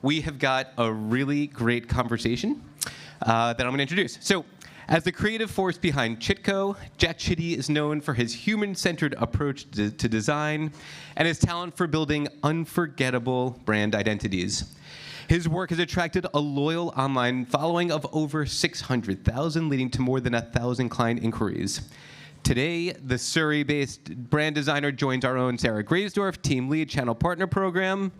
we have got a really great conversation that I'm going to introduce. So, as the creative force behind Chitco, Jack Chitty is known for his human-centered approach to design and his talent for building unforgettable brand identities. His work has attracted a loyal online following of over 600,000, leading to more than 1,000 client inquiries. Today, the Surrey-based brand designer joins our own Sarah Graysdorf, Team Lead Channel Partner Program,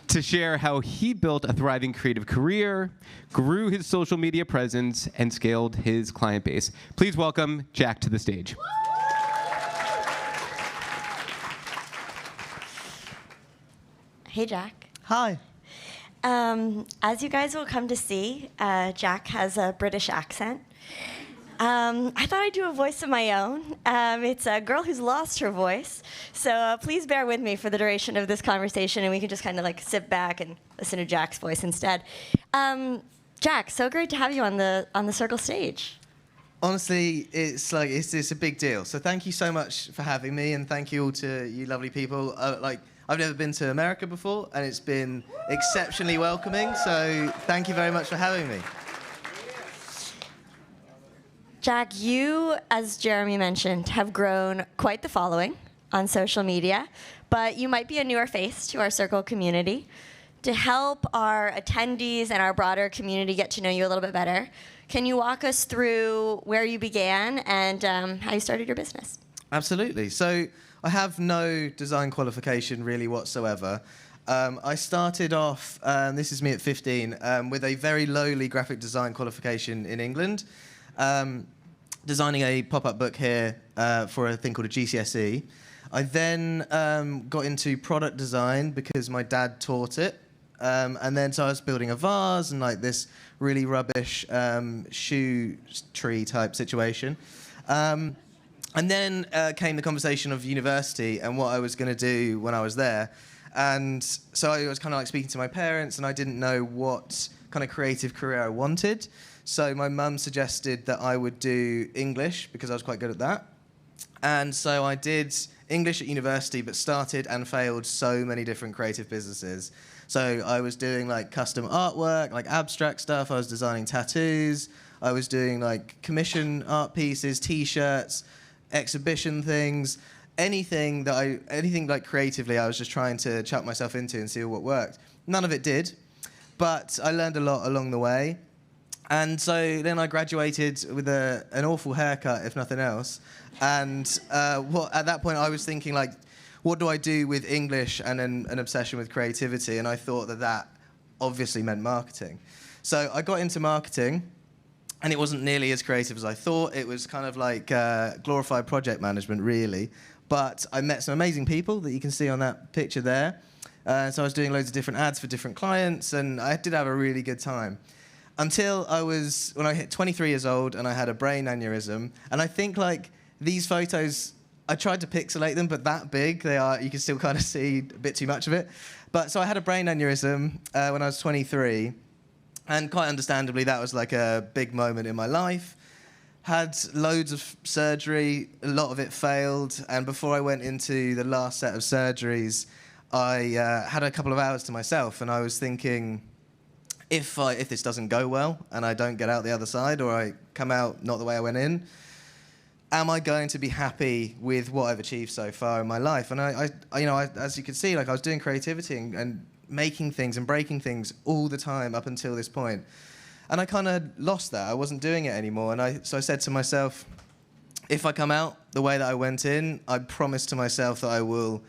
to share how he built a thriving creative career, grew his social media presence, and scaled his client base. Please welcome Jack to the stage. Hey, Jack. Hi. As you guys will come to see, Jack has a British accent. I thought I'd do a voice of my own. It's a girl who's lost her voice. So please bear with me for the duration of this conversation, and we can just kind of like sit back and listen to Jack's voice instead. Jack, so great to have you on the Circle stage. Honestly, it's a big deal. So thank you so much for having me, and thank you all to you lovely people. I've never been to America before, and it's been exceptionally welcoming. So thank you very much for having me. Jack, you, as Jeremy mentioned, have grown quite the following on social media, but you might be a newer face to our Circle community. To help our attendees and our broader community get to know you a little bit better, can you walk us through where you began and how you started your business? Absolutely. So I have no design qualification really whatsoever. I started off, this is me at 15, with a very lowly graphic design qualification in England. Designing a pop-up book here for a thing called a GCSE. I then got into product design because my dad taught it. And then so I was building a vase and like this really rubbish shoe tree type situation. And then came the conversation of university and what I was going to do when I was there. And so I was kind of like speaking to my parents, and I didn't know what kind of creative career I wanted. So my mum suggested that I would do English because I was quite good at that. And so I did English at university, but started and failed so many different creative businesses. So I was doing like custom artwork, like abstract stuff. I was designing tattoos. I was doing like commission art pieces, T-shirts, exhibition things, anything like creatively. I was just trying to chuck myself into and see what worked. None of it did, but I learned a lot along the way. And so then I graduated with an awful haircut, if nothing else. And at that point, I was thinking, like, what do I do with English and an obsession with creativity? And I thought that obviously meant marketing. So I got into marketing, and it wasn't nearly as creative as I thought. It was kind of like glorified project management, really. But I met some amazing people that you can see on that picture there. So I was doing loads of different ads for different clients, and I did have a really good time. Until when I hit 23 years old and I had a brain aneurysm. And I think like these photos, I tried to pixelate them, but that big, you can still kind of see a bit too much of it. But so I had a brain aneurysm when I was 23. And quite understandably, that was like a big moment in my life. Had loads of surgery, a lot of it failed. And before I went into the last set of surgeries, I had a couple of hours to myself. And I was thinking, if this doesn't go well and I don't get out the other side, or I come out not the way I went in, am I going to be happy with what I've achieved so far in my life? And I as you can see, like I was doing creativity and making things and breaking things all the time up until this point. And I kind of lost that. I wasn't doing it anymore. And so I said to myself, if I come out the way that I went in, I promise to myself that I will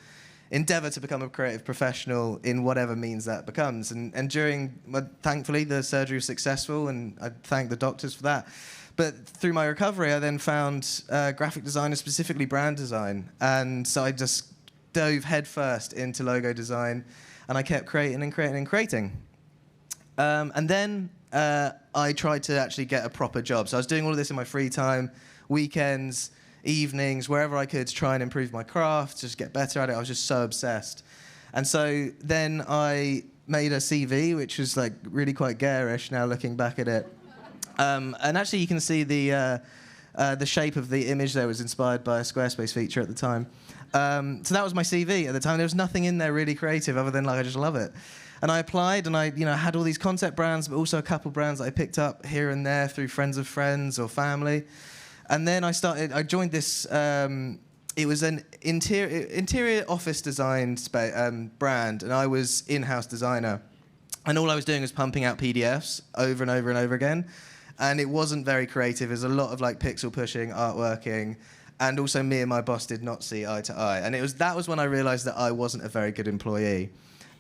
endeavour to become a creative professional in whatever means that becomes. And thankfully, the surgery was successful, and I thank the doctors for that. But through my recovery, I then found graphic design, and specifically brand design. And so I just dove headfirst into logo design, and I kept creating and creating and creating. And then I tried to actually get a proper job. So I was doing all of this in my free time, weekends, evenings, wherever I could, to try and improve my craft, just get better at it. I was just so obsessed. And so then I made a CV, which was like really quite garish now looking back at it. And actually you can see the The shape of the image there was inspired by a Squarespace feature at the time. So that was my CV at the time. There was nothing in there really creative other than like I just love it. And I applied, and I had all these concept brands, but also a couple brands that I picked up here and there through friends of friends or family. And then I joined this. It was an interior office design brand, and I was in-house designer. And all I was doing was pumping out PDFs over and over and over again. And it wasn't very creative. It was a lot of like pixel pushing, artworking, and also me and my boss did not see eye to eye. And that was when I realized that I wasn't a very good employee.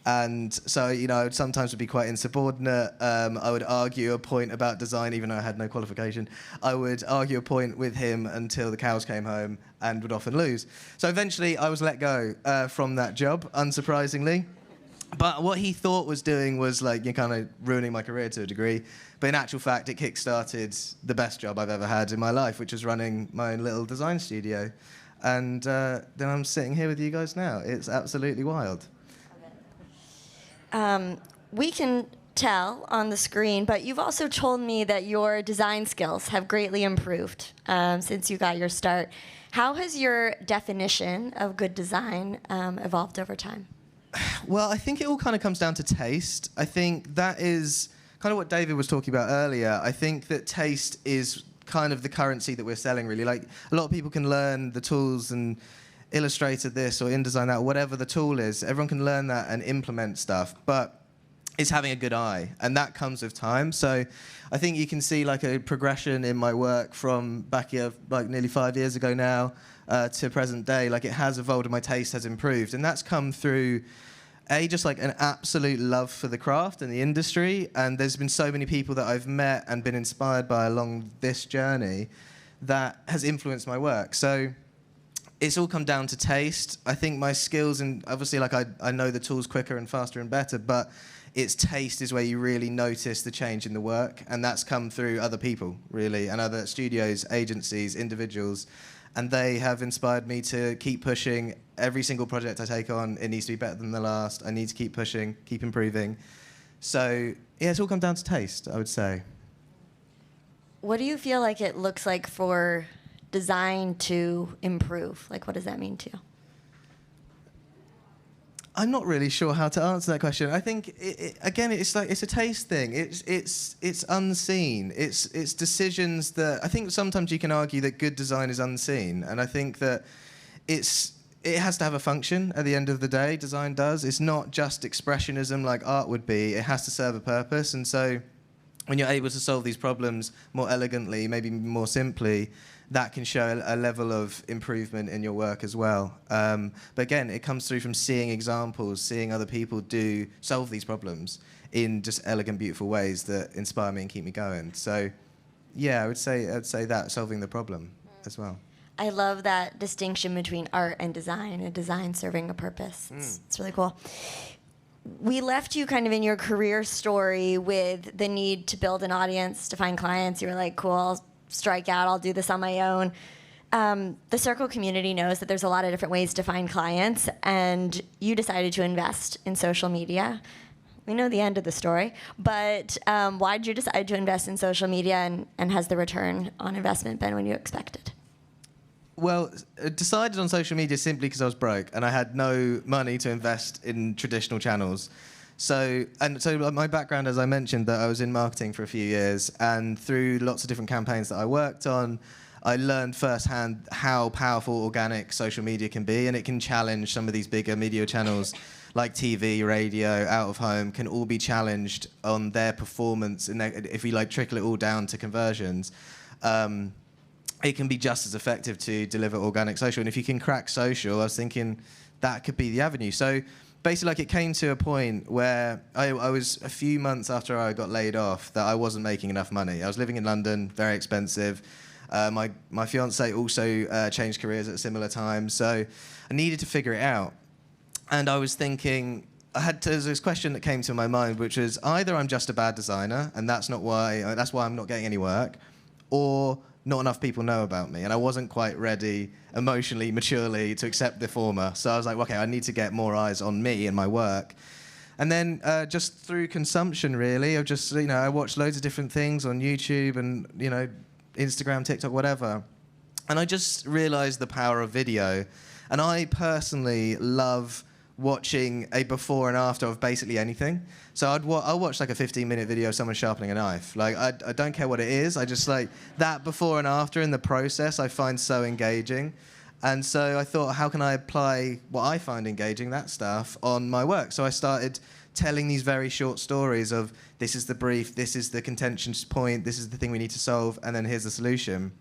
And so, I would sometimes be quite insubordinate. I would argue a point about design, even though I had no qualification. I would argue a point with him until the cows came home and would often lose. So eventually I was let go from that job, unsurprisingly. But what he thought was doing was like kind of ruining my career to a degree. But in actual fact, it kick-started the best job I've ever had in my life, which was running my own little design studio. And then I'm sitting here with you guys now. It's absolutely wild. We can tell on the screen, but you've also told me that your design skills have greatly improved since you got your start. How has your definition of good design evolved over time? Well, I think it all kind of comes down to taste. I think that is kind of what David was talking about earlier. I think that taste is kind of the currency that we're selling, really. Like, a lot of people can learn the tools and Illustrator this or InDesign that, or whatever the tool is. Everyone can learn that and implement stuff, but it's having a good eye, and that comes with time. So I think you can see like a progression in my work from back here, like nearly 5 years ago now, to present day. Like, it has evolved and my taste has improved, and that's come through just like an absolute love for the craft and the industry. And there's been so many people that I've met and been inspired by along this journey that has influenced my work. So it's all come down to taste. I think my skills, and obviously like I know the tools quicker and faster and better, but it's taste is where you really notice the change in the work, and that's come through other people, really, and other studios, agencies, individuals, and they have inspired me to keep pushing. Every single project I take on, it needs to be better than the last. I need to keep pushing, keep improving. So yeah, it's all come down to taste, I would say. What do you feel like it looks like for design to improve? Like, what does that mean to you? I'm not really sure how to answer that question. I think again, it's a taste thing. It's unseen. It's decisions that I think sometimes you can argue that good design is unseen, and I think that it has to have a function at the end of the day. Design does. It's not just expressionism like art would be. It has to serve a purpose, and so when you're able to solve these problems more elegantly, maybe more simply, that can show a level of improvement in your work as well. But again, it comes through from seeing examples, seeing other people solve these problems in just elegant, beautiful ways that inspire me and keep me going. So, yeah, I'd say that, solving the problem as well. I love that distinction between art and design serving a purpose. It's really cool. We left you kind of in your career story with the need to build an audience, to find clients. You were like, cool, I'll strike out, I'll do this on my own. The Circle community knows that there's a lot of different ways to find clients, and you decided to invest in social media. We know the end of the story, but why did you decide to invest in social media, and has the return on investment been what you expected? Well, I decided on social media simply because I was broke and I had no money to invest in traditional channels. So my background, as I mentioned, that I was in marketing for a few years, and through lots of different campaigns that I worked on, I learned firsthand how powerful organic social media can be, and it can challenge some of these bigger media channels like TV, radio, out of home, can all be challenged on their performance. And if we like trickle it all down to conversions, it can be just as effective to deliver organic social. And if you can crack social, I was thinking that could be the avenue. So basically, like, it came to a point where I was a few months after I got laid off that I wasn't making enough money. I was living in London, very expensive. My fiancée also changed careers at a similar time, so I needed to figure it out. And I was thinking, there's this question that came to my mind, which was either I'm just a bad designer, and that's why I'm not getting any work, or not enough people know about me, and I wasn't quite ready emotionally, maturely to accept the former. So I was like, okay, I need to get more eyes on me and my work. And then just through consumption, really, I watched loads of different things on YouTube, and Instagram, TikTok, whatever. And I just realized the power of video. And I personally love watching a before and after of basically anything. So I'll watch like a 15-minute video of someone sharpening a knife. Like, I don't care what it is. I just like that before and after in the process I find so engaging. And so I thought, how can I apply what I find engaging, that stuff, on my work? So I started telling these very short stories of, this is the brief, this is the contention point, this is the thing we need to solve, and then here's the solution.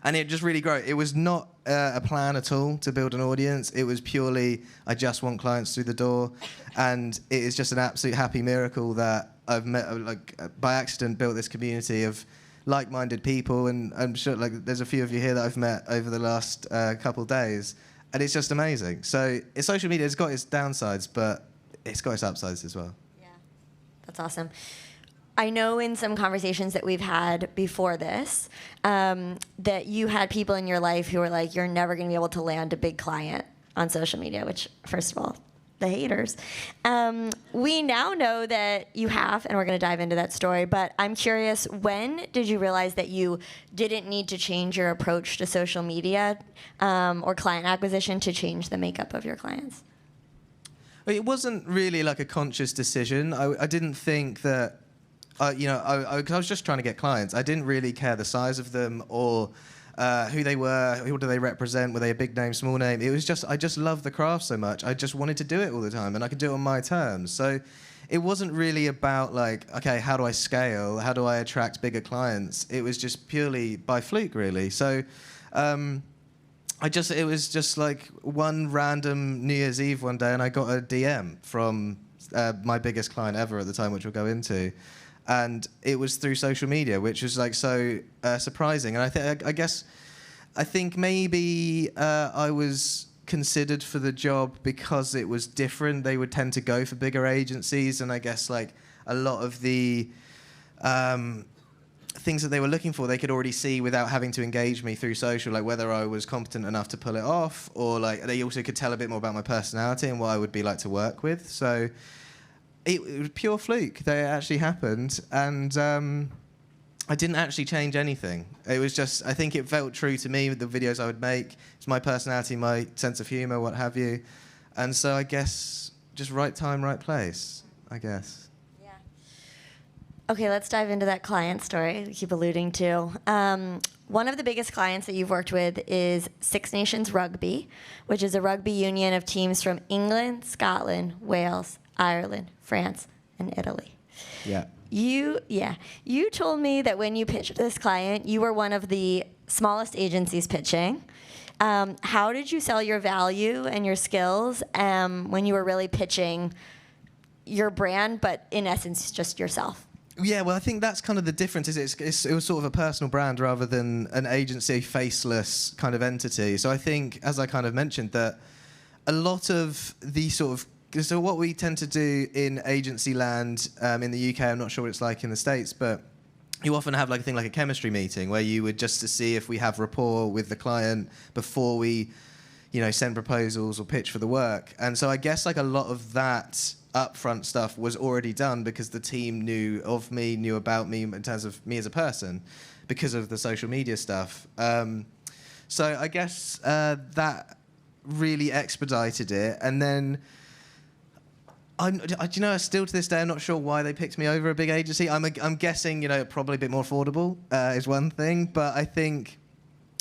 And it just really grew. It was not a plan at all to build an audience. It was purely, I just want clients through the door. And it is just an absolute happy miracle that I've met, like, by accident, built this community of like-minded people. And I'm sure, like, there's a few of you here that I've met over the last couple of days. And it's just amazing. So social media has got its downsides, but it's got its upsides as well. Yeah, that's awesome. I know in some conversations that we've had before this that you had people in your life who were like, you're never going to be able to land a big client on social media, which, first of all, the haters. We now know that you have, and we're going to dive into that story, but I'm curious, when did you realize that you didn't need to change your approach to social media or client acquisition to change the makeup of your clients? It wasn't really like a conscious decision. I didn't think that... cause I was just trying to get clients. I didn't really care the size of them or who they were, who do they represent, were they a big name, small name. It was just, I just loved the craft so much. I just wanted to do it all the time, and I could do it on my terms. So it wasn't really about like, okay, how do I scale? How do I attract bigger clients? It was just purely by fluke, really. So it was just like one random New Year's Eve one day, and I got a DM from my biggest client ever at the time, which we'll go into. And it was through social media, which was like so surprising. And I think maybe I was considered for the job because it was different. They would tend to go for bigger agencies, and I guess like a lot of the things that they were looking for, they could already see without having to engage me through social, like whether I was competent enough to pull it off, or like they also could tell a bit more about my personality and what I would be like to work with. So it was pure fluke that it actually happened, and I didn't actually change anything. It was just, I think it felt true to me with the videos I would make. It's my personality, my sense of humor, what have you. And so I guess just right time, right place, I guess. Yeah. Okay, let's dive into that client story we keep alluding to. One of the biggest clients that you've worked with is Six Nations Rugby, which is a rugby union of teams from England, Scotland, Wales, Ireland, France, and Italy. Yeah. You told me that when you pitched this client, you were one of the smallest agencies pitching. How did you sell your value and your skills when you were really pitching your brand, but in essence, just yourself? Yeah, well, I think that's kind of the difference. It was sort of a personal brand rather than an agency, faceless kind of entity. So I think, as I kind of mentioned, that a lot of the sort of... So what we tend to do in agency land in the UK, I'm not sure what it's like in the States, but you often have like a thing like a chemistry meeting where you would just to see if we have rapport with the client before we, send proposals or pitch for the work. And so I guess like a lot of that upfront stuff was already done because the team knew of me, knew about me in terms of me as a person because of the social media stuff. So I guess that really expedited it. And then... still to this day, I'm not sure why they picked me over a big agency. I'm guessing, probably a bit more affordable is one thing, but I think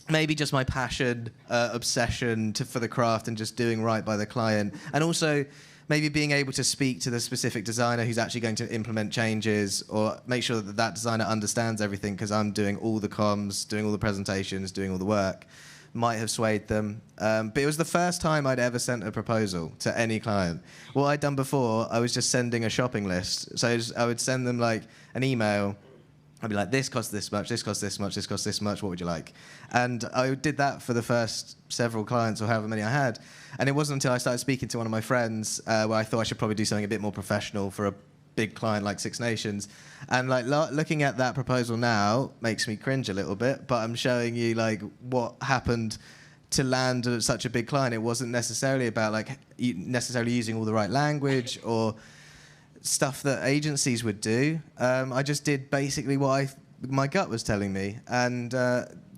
maybe just my passion, obsession for the craft and just doing right by the client, and also maybe being able to speak to the specific designer who's actually going to implement changes or make sure that that designer understands everything because I'm doing all the comms, doing all the presentations, doing all the work. Might have swayed them. But it was the first time I'd ever sent a proposal to any client. What I'd done before, I was just sending a shopping list. So I would send them like an email. I'd be like, this costs this much, this costs this much, this costs this much, what would you like? And I did that for the first several clients or however many I had. And it wasn't until I started speaking to one of my friends where I thought I should probably do something a bit more professional for a big client like Six Nations. And like looking at that proposal now makes me cringe a little bit, but I'm showing you like what happened to land at such a big client. It wasn't necessarily about like necessarily using all the right language or stuff that agencies would do. I just did basically what I my gut was telling me, and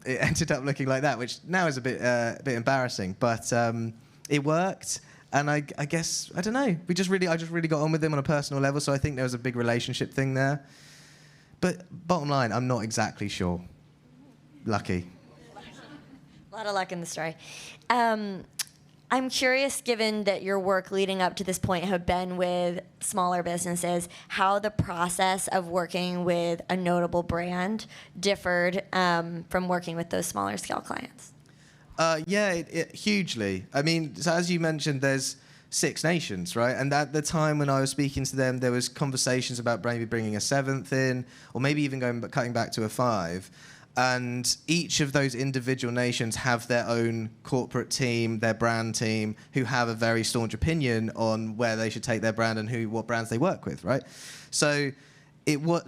it ended up looking like that, which now is a bit embarrassing, but it worked. And I guess, I don't know, I just really got on with them on a personal level, so I think there was a big relationship thing there. But bottom line, I'm not exactly sure. Lucky. A lot of luck in the story. I'm curious, given that your work leading up to this point have been with smaller businesses, how the process of working with a notable brand differed from working with those smaller scale clients. Yeah, hugely. I mean, so as you mentioned, there's 6 nations, right? And at the time when I was speaking to them, there was conversations about maybe bringing a 7th in, or maybe even cutting back to a 5. And each of those individual nations have their own corporate team, their brand team, who have a very staunch opinion on where they should take their brand and what brands they work with, right? So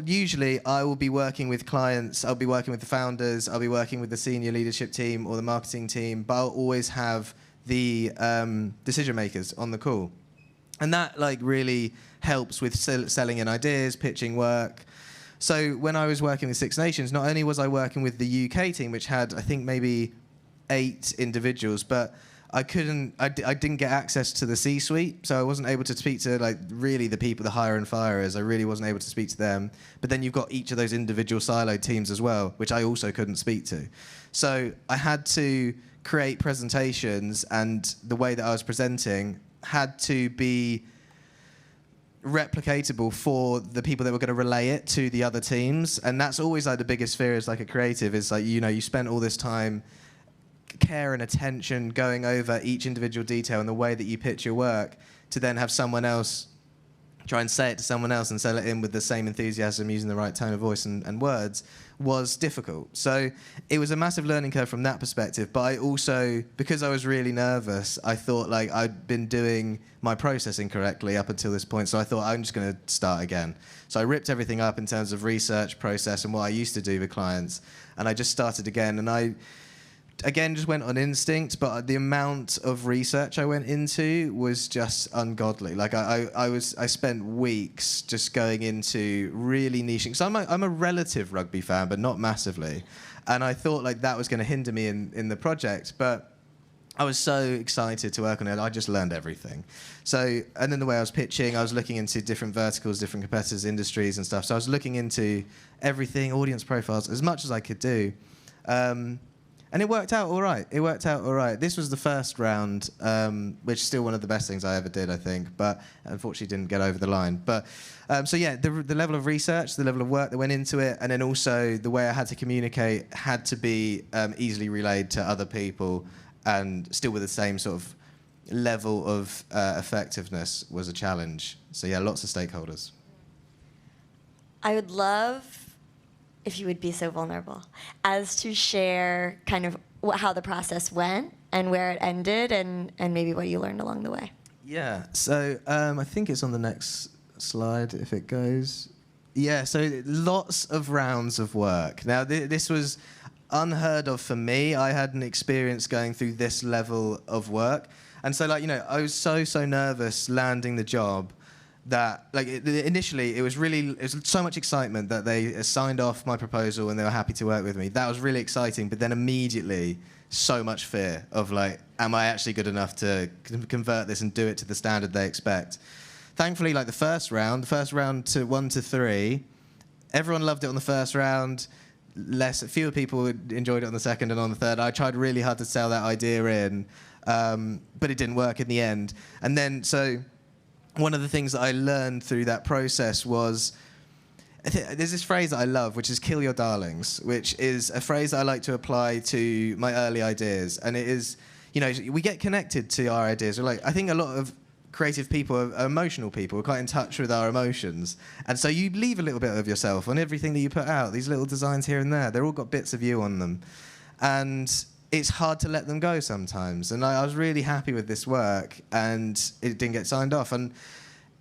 usually I will be working with clients, I'll be working with the founders, I'll be working with the senior leadership team or the marketing team, but I'll always have the decision makers on the call. And that really helps with selling in ideas, pitching work. So when I was working with 6 Nations, not only was I working with the UK team, which had, I think, maybe 8 individuals, but I didn't get access to the C-suite, so I wasn't able to speak to really the people, the hire and firers. I really wasn't able to speak to them. But then you've got each of those individual siloed teams as well, which I also couldn't speak to. So I had to create presentations, and the way that I was presenting had to be replicatable for the people that were going to relay it to the other teams. And that's always the biggest fear as a creative, is you spent all this time, care and attention going over each individual detail and the way that you pitch your work, to then have someone else try and say it to someone else and sell it in with the same enthusiasm, using the right tone of voice and words, was difficult. So it was a massive learning curve from that perspective. But I also, because I was really nervous, I thought I'd been doing my process incorrectly up until this point. So I thought, I'm just going to start again. So I ripped everything up in terms of research process and what I used to do with clients, and I just started again. And I again just went on instinct, but the amount of research I went into was just ungodly. I spent weeks just going into really niching. So I'm a relative rugby fan, but not massively. And I thought that was going to hinder me in the project, but I was so excited to work on it. I just learned everything. So, and then the way I was pitching, I was looking into different verticals, different competitors, industries and stuff. So I was looking into everything, audience profiles, as much as I could do. And it worked out all right. This was the first round, which is still one of the best things I ever did, I think, but unfortunately didn't get over the line. But so yeah, the level of research, the level of work that went into it, and then also the way I had to communicate had to be easily relayed to other people, and still with the same sort of level of effectiveness was a challenge. So yeah, lots of stakeholders. I would love if you would be so vulnerable as to share kind of how the process went and where it ended, and maybe what you learned along the way. Yeah, so I think it's on the next slide, if it goes. Yeah, so lots of rounds of work. Now, this was unheard of for me. I hadn't experienced going through this level of work. And so, I was so nervous landing the job that initially it was so much excitement that they signed off my proposal and they were happy to work with me. That was really exciting, but then immediately so much fear of am I actually good enough to convert this and do it to the standard they expect? Thankfully, the first round to 1 to 3, everyone loved it on the first round. Fewer people enjoyed it on the second and on the third. I tried really hard to sell that idea in, but it didn't work in the end. And then one of the things that I learned through that process was, there's this phrase that I love, which is "kill your darlings," which is a phrase that I like to apply to my early ideas. And it is, we get connected to our ideas. I think a lot of creative people are emotional people. We're quite in touch with our emotions. And so you leave a little bit of yourself on everything that you put out. These little designs here and there, they're all got bits of you on them. And it's hard to let them go sometimes. And I was really happy with this work, and it didn't get signed off. And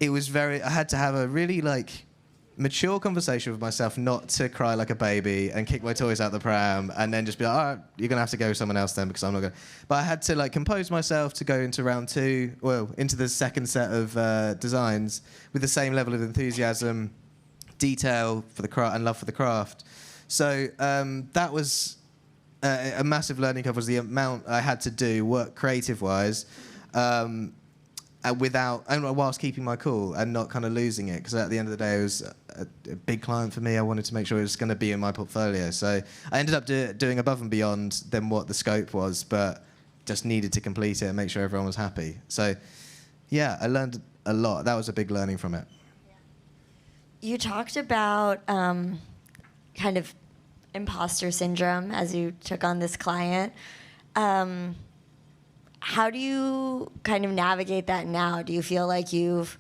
it was I had to have a really mature conversation with myself not to cry like a baby and kick my toys out the pram and then just be like, all right, you're going to have to go with someone else then because I'm not going to. But I had to compose myself to go into round 2, into the second set of designs with the same level of enthusiasm, detail for the craft and love for the craft. So that was a massive learning curve, was the amount I had to do work creative-wise whilst keeping my cool and not kind of losing it, because at the end of the day it was a big client for me. I wanted to make sure it was going to be in my portfolio. So I ended up doing above and beyond than what the scope was, but just needed to complete it and make sure everyone was happy. So yeah, I learned a lot. That was a big learning from it. You talked about kind of imposter syndrome as you took on this client. How do you kind of navigate that now? Do you feel like you've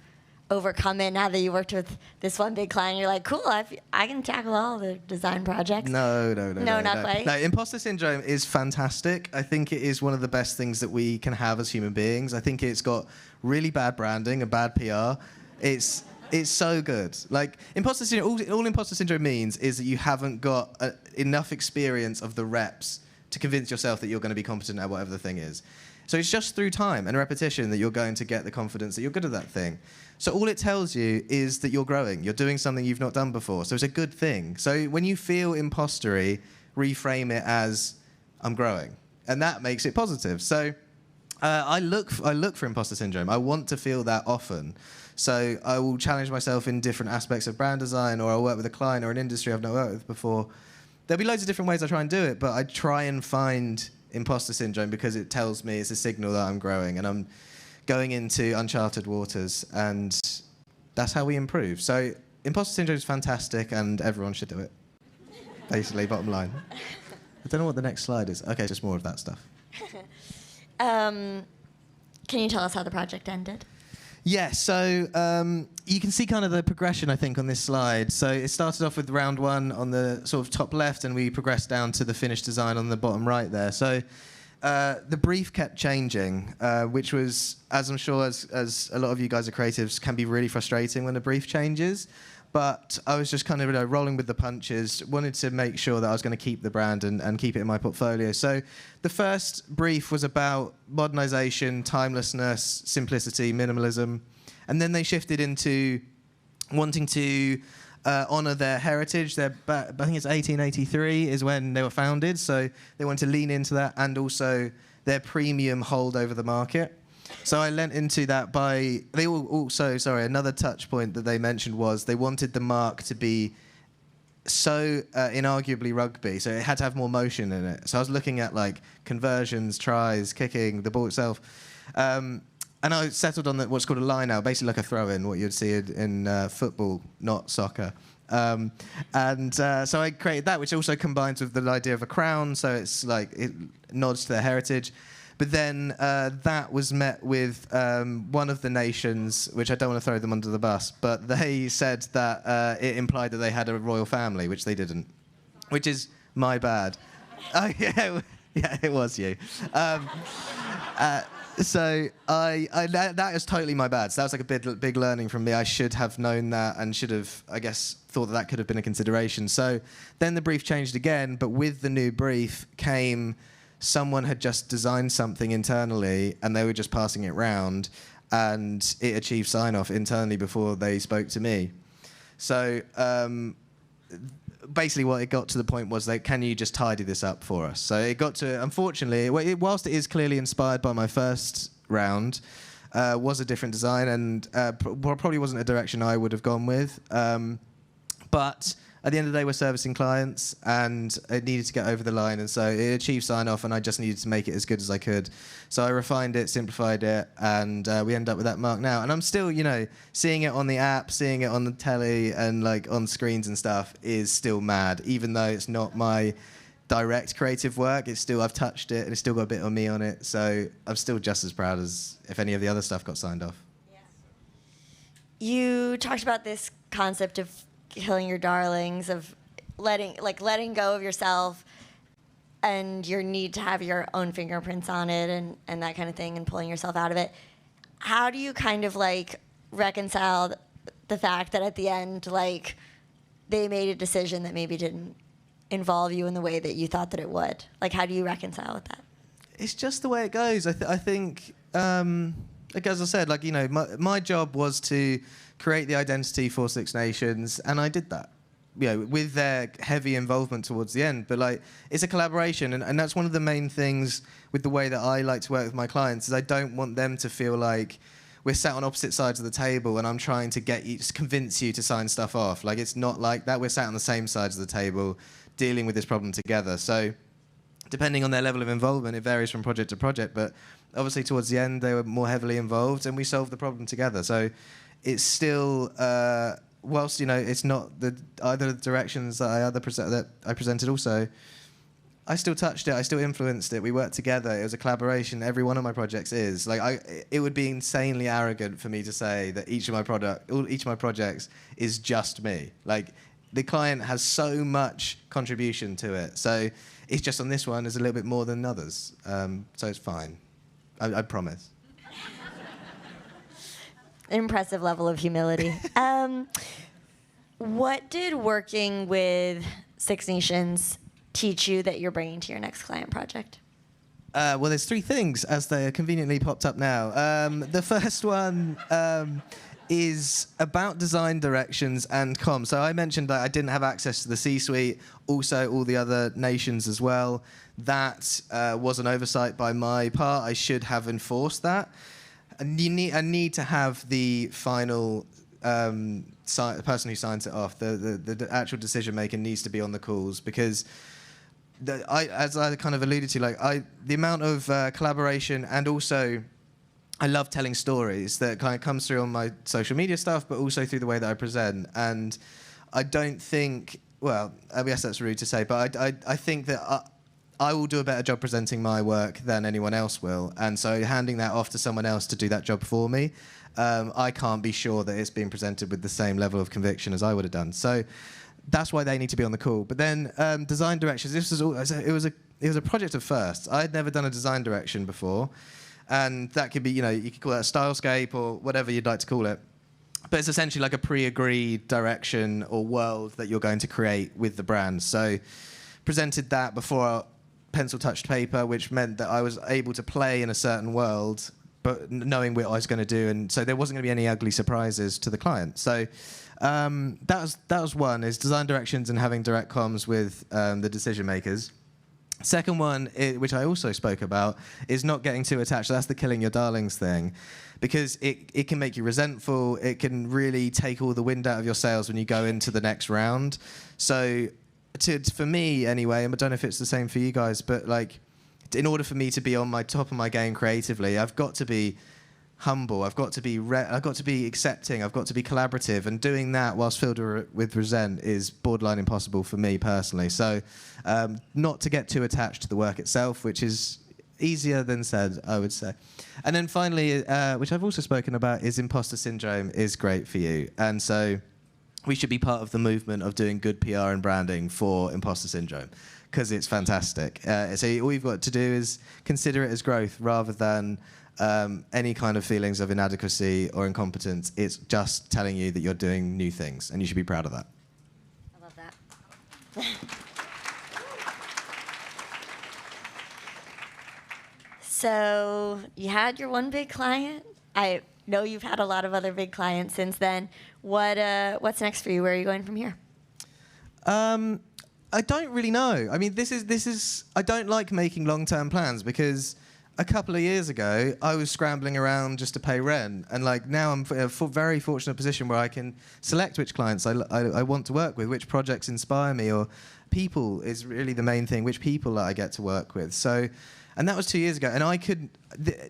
overcome it now that you worked with this one big client? You're like, cool, I can tackle all the design projects. No, not quite. No, imposter syndrome is fantastic. I think it is one of the best things that we can have as human beings. I think it's got really bad branding and bad PR. It's so good. Like, imposter syndrome, all imposter syndrome means is that you haven't got enough experience of the reps to convince yourself that you're going to be competent at whatever the thing is. So it's just through time and repetition that you're going to get the confidence that you're good at that thing. So all it tells you is that you're growing. You're doing something you've not done before. So it's a good thing. So when you feel impostery, reframe it as, I'm growing. And that makes it positive. So I look for imposter syndrome. I want to feel that often. So I will challenge myself in different aspects of brand design, or I'll work with a client or an industry I've not worked with before. There'll be loads of different ways I try and do it, but I try and find imposter syndrome because it tells me it's a signal that I'm growing and I'm going into uncharted waters, and that's how we improve. So imposter syndrome is fantastic and everyone should do it. Basically, bottom line. I don't know what the next slide is. Okay, just more of that stuff. Can you tell us how the project ended? Yeah, so you can see kind of the progression, I think, on this slide. So it started off with round one on the sort of top left, and we progressed down to the finished design on the bottom right there. So the brief kept changing, which was, as I'm sure as a lot of you guys are creatives, can be really frustrating when the brief changes. But I was just kind of rolling with the punches, wanted to make sure that I was going to keep the brand and keep it in my portfolio. So the first brief was about modernization, timelessness, simplicity, minimalism. And then they shifted into wanting to honor their heritage. I think it's 1883 is when they were founded. So they wanted to lean into that, and also their premium hold over the market. So I lent into that by, they also, another touch point that they mentioned was they wanted the mark to be so inarguably rugby, so it had to have more motion in it. So I was looking at like conversions, tries, kicking, the ball itself. And I settled on what's called a line-out, basically like a throw-in, what you'd see in football, not soccer. So I created that, which also combines with the idea of a crown, so it's like it nods to their heritage. But then that was met with one of the nations, which I don't want to throw them under the bus, but they said that it implied that they had a royal family, which they didn't, which is my bad. Oh, yeah, it was you. So that is totally my bad. So that was like a big learning from me. I should have known that and should have, I guess, thought that could have been a consideration. So then the brief changed again, but with the new brief came someone had just designed something internally and they were just passing it round, and it achieved sign-off internally before they spoke to me. So basically what it got to the point was, like, can you just tidy this up for us? So it got to, unfortunately, whilst it is clearly inspired by my first round, was a different design, and probably wasn't a direction I would have gone with. But at the end of the day, we're servicing clients, and it needed to get over the line, and so it achieved sign-off, and I just needed to make it as good as I could. So I refined it, simplified it, and we end up with that mark now. And I'm still, seeing it on the app, seeing it on the telly, and like on screens and stuff is still mad, even though it's not my direct creative work. It's still, I've touched it, and it's still got a bit of me on it. So I'm still just as proud as if any of the other stuff got signed off. Yeah. You talked about this concept of killing your darlings, of letting go of yourself and your need to have your own fingerprints on it and that kind of thing, and pulling yourself out of it. How do you kind of like reconcile the fact that at the end, like, they made a decision that maybe didn't involve you in the way that you thought that it would? Like, how do you reconcile with that? It's just the way it goes. I think, like, as I said, like, my job was to create the identity for Six Nations, and I did that. with their heavy involvement towards the end. But like, it's a collaboration, and that's one of the main things with the way that I like to work with my clients, is I don't want them to feel like we're sat on opposite sides of the table and I'm trying to convince you to sign stuff off. Like, it's not like that. We're sat on the same sides of the table dealing with this problem together. So depending on their level of involvement, it varies from project to project, but obviously towards the end they were more heavily involved and we solved the problem together. So it's still, whilst it's not either the directions that I presented also, I still touched it, I still influenced it, we worked together, it was a collaboration. Every one of my projects is. It would be insanely arrogant for me to say that each of my projects is just me. Like, the client has so much contribution to it. So it's just on this one, there's a little bit more than others. So it's fine. I promise. Impressive level of humility. What did working with Six Nations teach you that you're bringing to your next client project? Well, there's three things, as they are conveniently popped up now. The first one is about design directions and comms. So I mentioned that I didn't have access to the C-suite, also all the other nations as well. That was an oversight by my part. I should have enforced that. And I need to have the final the person who signs it off. The actual decision maker needs to be on the calls, because as I kind of alluded to, the amount of collaboration, and also I love telling stories that kind of comes through on my social media stuff, but also through the way that I present. And I don't think, well, I guess that's rude to say, but I think that I will do a better job presenting my work than anyone else will. And so handing that off to someone else to do that job for me, I can't be sure that it's being presented with the same level of conviction as I would have done. So that's why they need to be on the call. But then design directions, it was a project of firsts. I had never done a design direction before. And that could be, you could call that a stylescape or whatever you'd like to call it. But it's essentially like a pre-agreed direction or world that you're going to create with the brand. So presented that before pencil-touched paper, which meant that I was able to play in a certain world, but knowing what I was going to do. And so there wasn't going to be any ugly surprises to the client. So that was one, is design directions and having direct comms with the decision makers. Second one, which I also spoke about, is not getting too attached. That's the killing your darlings thing, because it can make you resentful. It can really take all the wind out of your sails when you go into the next round. So for me anyway, and I don't know if it's the same for you guys, but in order for me to be on my top of my game creatively, I've got to be humble. I've got to be accepting. I've got to be collaborative, and doing that whilst filled with resent is borderline impossible for me personally. So, not to get too attached to the work itself, which is easier than said, I would say. And then finally, which I've also spoken about, is imposter syndrome is great for you, and so we should be part of the movement of doing good PR and branding for imposter syndrome, because it's fantastic. So all you've got to do is consider it as growth rather than any kind of feelings of inadequacy or incompetence. It's just telling you that you're doing new things, and you should be proud of that. I love that. So you had your one big client. I know you've had a lot of other big clients since then. What's next for you? Where are you going from here? I don't really know. I mean, this is. I don't like making long-term plans, because a couple of years ago, I was scrambling around just to pay rent, and now I'm in a very fortunate position where I can select which clients I want to work with, which projects inspire me, or people is really the main thing, which people that I get to work with. So, and that was 2 years ago, and I could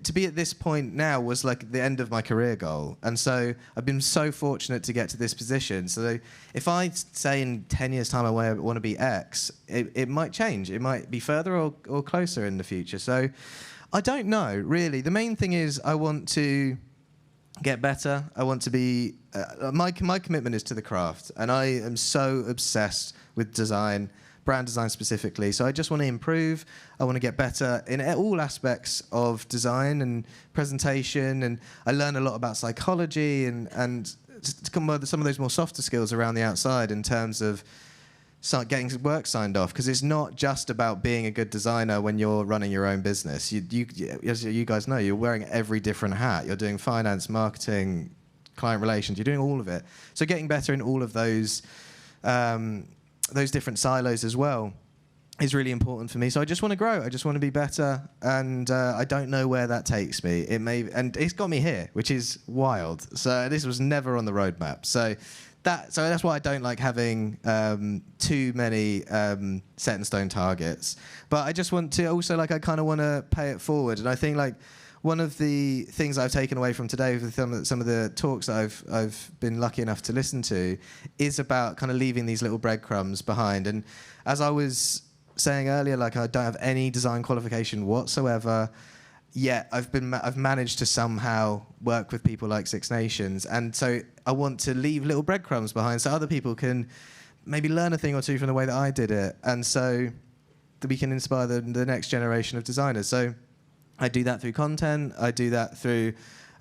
to be at this point now was like the end of my career goal, and so I've been so fortunate to get to this position. So if I say in 10 years' time I want to be X, it might change. It might be further or closer in the future. So I don't know, really. The main thing is I want to get better. I want to be... my commitment is to the craft, and I am so obsessed with design, brand design specifically. So I just want to improve. I want to get better in all aspects of design and presentation, and I learn a lot about psychology and some of those more softer skills around the outside in terms of getting work signed off, because it's not just about being a good designer when you're running your own business. As you guys know, you're wearing every different hat. You're doing finance, marketing, client relations. You're doing all of it. So getting better in all of those those different silos as well is really important for me. So I just want to grow. I just want to be better, and I don't know where that takes me. And it's got me here, which is wild. So this was never on the roadmap. So that's why I don't like having too many set in stone targets. But I just want to also, like, I kind of want to pay it forward. And I think, like, one of the things I've taken away from today with some of the talks that I've been lucky enough to listen to is about kind of leaving these little breadcrumbs behind. And as I was saying earlier, like, I don't have any design qualification whatsoever, yet I've managed to somehow work with people like Six Nations, and so I want to leave little breadcrumbs behind so other people can maybe learn a thing or two from the way that I did it, and so that we can inspire the next generation of designers. So I do that through content, I do that through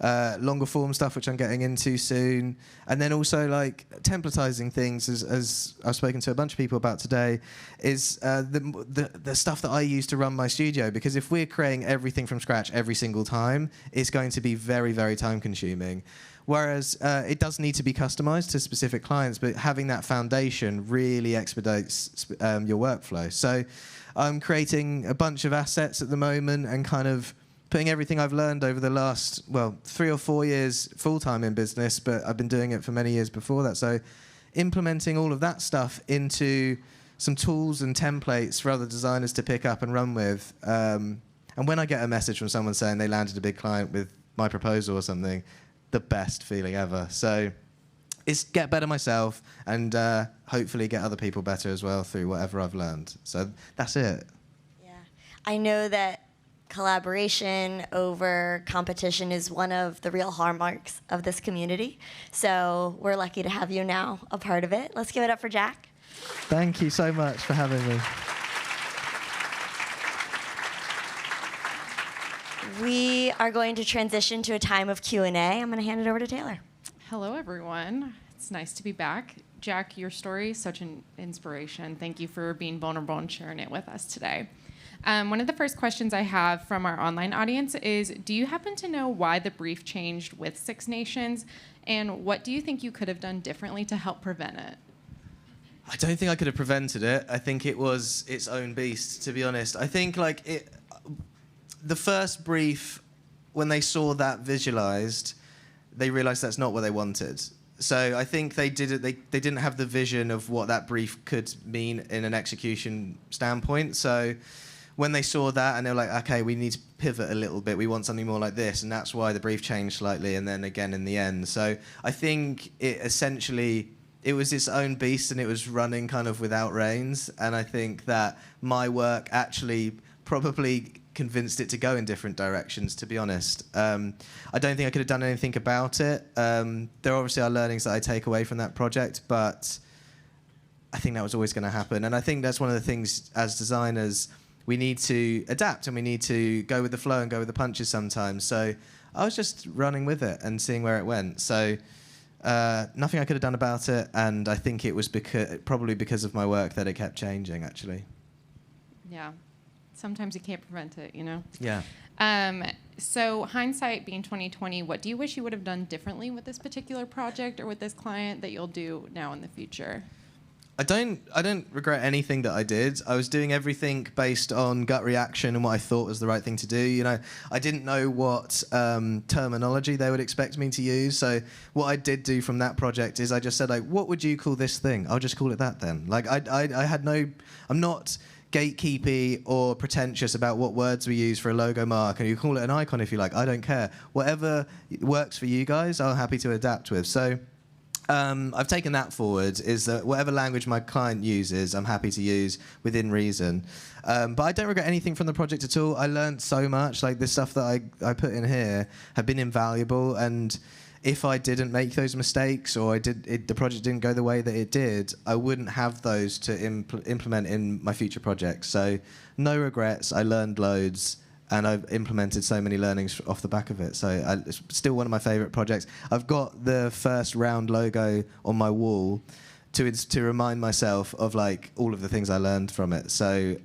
longer form stuff, which I'm getting into soon. And then also, like, templatizing things, as I've spoken to a bunch of people about today, is the stuff that I use to run my studio. Because if we're creating everything from scratch every single time, it's going to be very, very time consuming. Whereas it does need to be customized to specific clients, but having that foundation really expedites your workflow. So I'm creating a bunch of assets at the moment and kind of putting everything I've learned over the last, 3 or 4 years full-time in business, but I've been doing it for many years before that. So implementing all of that stuff into some tools and templates for other designers to pick up and run with. And when I get a message from someone saying they landed a big client with my proposal or something, the best feeling ever. So it's get better myself and hopefully get other people better as well through whatever I've learned. So that's it. Yeah. I know that collaboration over competition is one of the real hallmarks of this community. So we're lucky to have you now a part of it. Let's give it up for Jack. Thank you so much for having me. We are going to transition to a time of Q&A. I'm going to hand it over to Taylor. Hello, everyone. It's nice to be back. Jack, your story is such an inspiration. Thank you for being vulnerable and sharing it with us today. One of the first questions I have from our online audience is, do you happen to know why the brief changed with Six Nations, and what do you think you could have done differently to help prevent it? I don't think I could have prevented it. I think it was its own beast, to be honest. I think, like, the first brief, when they saw that visualized, they realized that's not what they wanted. So I think they didn't have the vision of what that brief could mean in an execution standpoint. So when they saw that and they were like, okay, we need to pivot a little bit, we want something more like this, and that's why the brief changed slightly, and then again in the end. So I think it was its own beast, and it was running kind of without reins, and I think that my work actually probably convinced it to go in different directions, to be honest. I don't think I could have done anything about it. There obviously are learnings that I take away from that project, but I think that was always going to happen. And I think that's one of the things as designers, we need to adapt and we need to go with the flow and go with the punches sometimes. So I was just running with it and seeing where it went. So nothing I could have done about it, and I think it was probably because of my work that it kept changing, actually. Yeah. Sometimes you can't prevent it, you know? Yeah. So hindsight being 2020, what do you wish you would have done differently with this particular project or with this client that you'll do now in the future? I don't regret anything that I did. I was doing everything based on gut reaction and what I thought was the right thing to do. You know, I didn't know what terminology they would expect me to use. So what I did do from that project is I just said, like, what would you call this thing? I'll just call it that then. Like, I had no, I'm not gatekeepy or pretentious about what words we use for a logo mark, and you call it an icon if you like. I don't care. Whatever works for you guys, I'm happy to adapt with. So I've taken that forward, is that whatever language my client uses, I'm happy to use within reason. But I don't regret anything from the project at all. I learned so much. Like, the stuff that I put in here have been invaluable, and if I didn't make those mistakes or the project didn't go the way that it did, I wouldn't have those to implement in my future projects. So no regrets. I learned loads, and I've implemented so many learnings off the back of it. So it's still one of my favorite projects. I've got the first round logo on my wall to remind myself of, like, all of the things I learned from it. So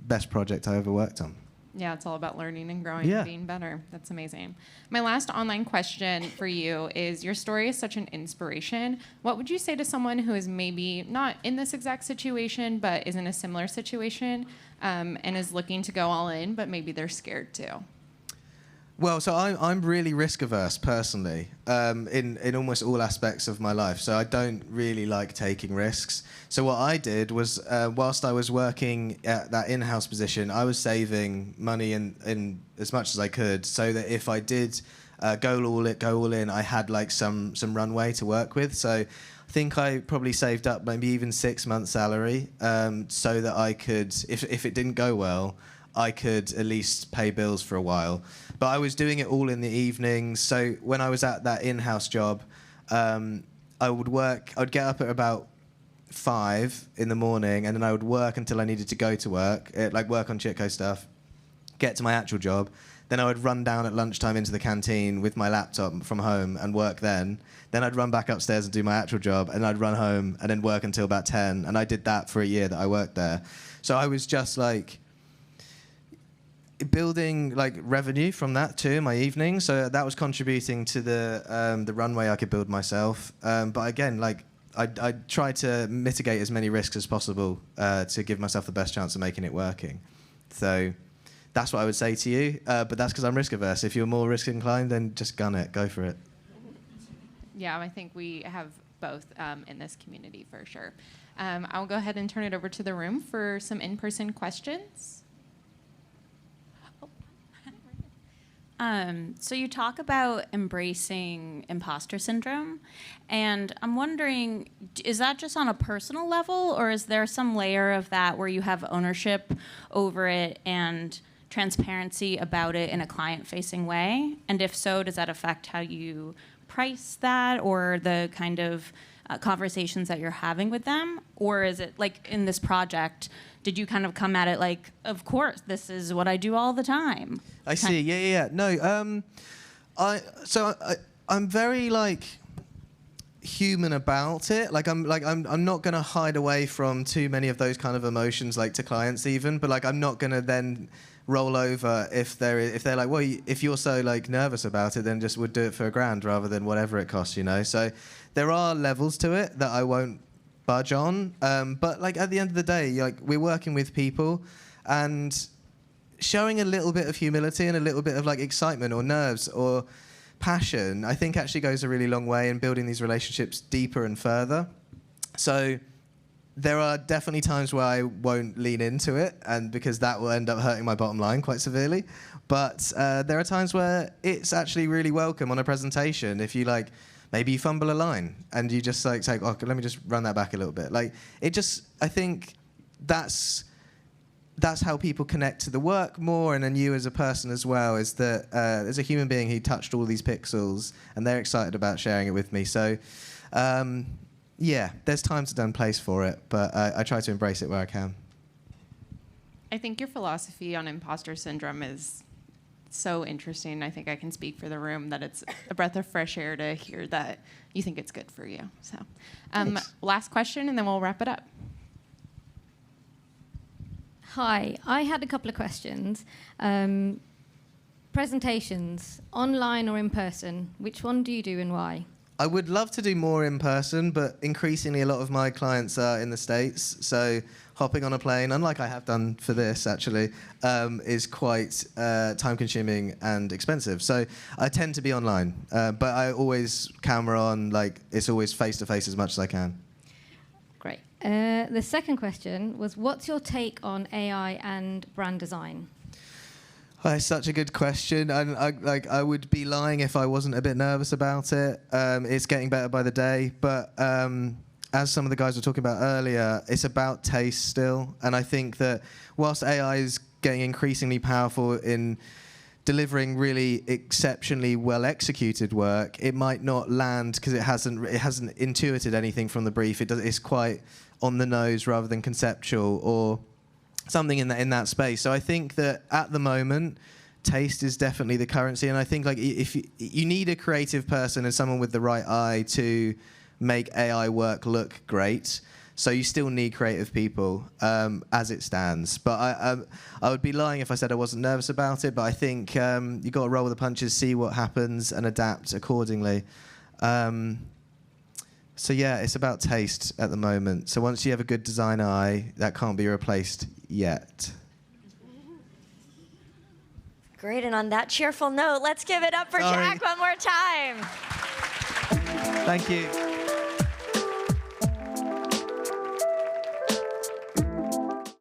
best project I ever worked on. Yeah, it's all about learning and growing Yeah. and being better. That's amazing. My last online question for you is, your story is such an inspiration. What would you say to someone who is maybe not in this exact situation, but is in a similar situation, and is looking to go all in, but maybe they're scared too? Well, so I'm really risk averse personally, in almost all aspects of my life. So I don't really like taking risks. So what I did was, whilst I was working at that in-house position, I was saving money in as much as I could, so that if I did go all in, I had like some runway to work with. So I think I probably saved up maybe even 6 months' salary, so that I could, if it didn't go well, I could at least pay bills for a while. But I was doing it all in the evenings. So when I was at that in-house job, I would get up at about 5 in the morning, and then I would work until I needed to go to work, like work on Chitco stuff, get to my actual job. Then I would run down at lunchtime into the canteen with my laptop from home and work then. Then I'd run back upstairs and do my actual job, and I'd run home and then work until about 10. And I did that for a year that I worked there. So I was just like building like revenue from that too in my evenings, so that was contributing to the runway I could build myself. But again, like I tried to mitigate as many risks as possible to give myself the best chance of making it working. So that's what I would say to you. But that's because I'm risk averse. If you're more risk inclined, then just gun it, go for it. Yeah, I think we have both in this community for sure. I'll go ahead and turn it over to the room for some in-person questions. So you talk about embracing imposter syndrome, and I'm wondering, is that just on a personal level, or is there some layer of that where you have ownership over it and transparency about it in a client-facing way? And if so, does that affect how you price that or the kind of conversations that you're having with them? Or is it like in this project, did you kind of come at it like, of course, this is what I do all the time? I see. Yeah. No. I'm very like human about it. Like I'm not gonna hide away from too many of those kind of emotions, like to clients even. But like I'm not gonna then roll over if they're like, well, if you're so like nervous about it, then just would do it for $1,000 rather than whatever it costs, you know. So there are levels to it that I won't budge on. But like at the end of the day, like we're working with people, and showing a little bit of humility and a little bit of like excitement or nerves or passion, I think actually goes a really long way in building these relationships deeper and further. So there are definitely times where I won't lean into it, and because that will end up hurting my bottom line quite severely. But there are times where it's actually really welcome on a presentation. If you like, maybe you fumble a line and you just like say, oh, let me just run that back a little bit. Like it just, I think that's how people connect to the work more, and then you as a person as well, is that as a human being, he touched all these pixels and they're excited about sharing it with me. So yeah, there's times and place for it, but I try to embrace it where I can. I think your philosophy on imposter syndrome is so interesting. I think I can speak for the room that it's a breath of fresh air to hear that you think it's good for you. So last question, and then we'll wrap it up. Hi, I had a couple of questions. Presentations, online or in person, which one do you do and why? I would love to do more in person, but increasingly a lot of my clients are in the States, so hopping on a plane, unlike I have done for this actually, is quite time-consuming and expensive. So I tend to be online, but I always camera on, like it's always face-to-face as much as I can. Great. The second question was, what's your take on AI and brand design? That's such a good question. I would be lying if I wasn't a bit nervous about it. It's getting better by the day, but as some of the guys were talking about earlier, it's about taste still. And I think that whilst AI is getting increasingly powerful in delivering really exceptionally well executed work, it might not land because it hasn't intuited anything from the brief. It's quite on the nose rather than conceptual or something in that space. So I think that at the moment, taste is definitely the currency. And I think like if you need a creative person and someone with the right eye to make AI work look great. So you still need creative people as it stands. But I would be lying if I said I wasn't nervous about it. But I think you've got to roll with the punches, see what happens, and adapt accordingly. So yeah, it's about taste at the moment. So once you have a good design eye, that can't be replaced yet. Great, and on that cheerful note, let's give it up for Sorry. Jack one more time. Thank you.